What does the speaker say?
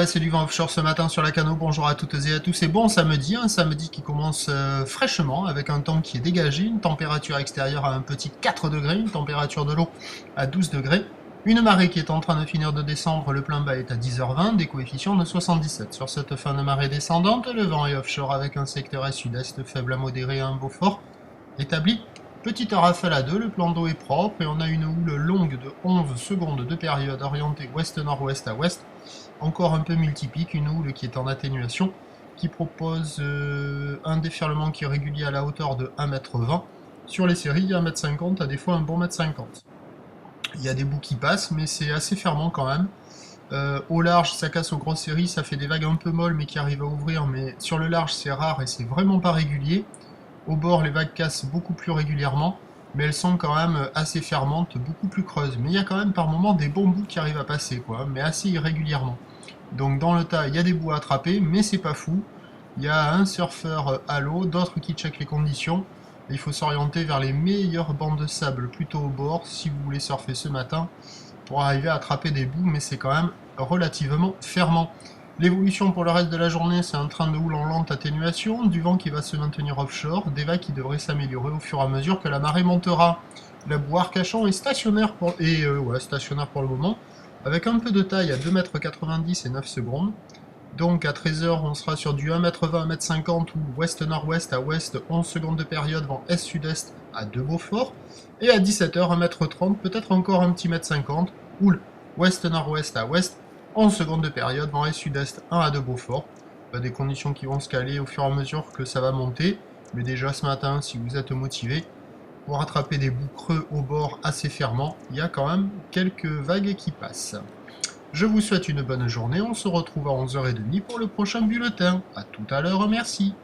Ouais, c'est du vent offshore ce matin sur la Cano. Bonjour à toutes et à tous. Et bon samedi, un samedi qui commence fraîchement avec un temps qui est dégagé, une température extérieure à un petit 4 degrés, une température de l'eau à 12 degrés, une marée qui est en train de finir de descendre, le plein bas est à 10h20, des coefficients de 77. Sur cette fin de marée descendante, le vent est offshore avec un secteur à sud-est faible à modéré à un beau fort établi. Petite rafale à 2, le plan d'eau est propre et on a une houle longue de 11 secondes de période orientée ouest-nord-ouest à ouest. Encore un peu multipique, une houle qui est en atténuation, qui propose un déferlement qui est régulier à la hauteur de 1,20 m. Sur les séries, il y a 1,50 m, à des fois un bon 1,50 m. Il y a des bouts qui passent, mais c'est assez fermant quand même. Au large, ça casse aux grosses séries, ça fait des vagues un peu molles, mais qui arrivent à ouvrir, mais sur le large, c'est rare et c'est vraiment pas régulier. Au bord, les vagues cassent beaucoup plus régulièrement, mais elles sont quand même assez fermantes, beaucoup plus creuses. Mais il y a quand même par moments des bons bouts qui arrivent à passer, quoi, mais assez irrégulièrement. Donc dans le tas, il y a des bouts à attraper, mais c'est pas fou. Il y a un surfeur à l'eau, d'autres qui checkent les conditions. Il faut s'orienter vers les meilleures bancs de sable plutôt au bord si vous voulez surfer ce matin pour arriver à attraper des bouts, mais c'est quand même relativement fermant. L'évolution pour le reste de la journée, c'est un train de houle en lente atténuation, du vent qui va se maintenir offshore, des vagues qui devraient s'améliorer au fur et à mesure que la marée montera. La boue Arcachon est stationnaire stationnaire pour le moment, avec un peu de taille à 2,90 m et 9 secondes. Donc à 13h, on sera sur du 1,20 m, 1,50 m ou ouest-nord-ouest à ouest, 11 secondes de période, vent est-sud-est à 2 Beaufort. Et à 17h, 1,30 m, peut-être encore un petit 1,50 m, houle ouest-nord-ouest à ouest, 11 secondes de période, vent est-sud-est 1 à 2 Beaufort. Des conditions qui vont se caler au fur et à mesure que ça va monter. Mais déjà ce matin, si vous êtes motivé, pour attraper des bouts creux au bord assez fermants, il y a quand même quelques vagues qui passent. Je vous souhaite une bonne journée, on se retrouve à 11h30 pour le prochain bulletin. A tout à l'heure, merci.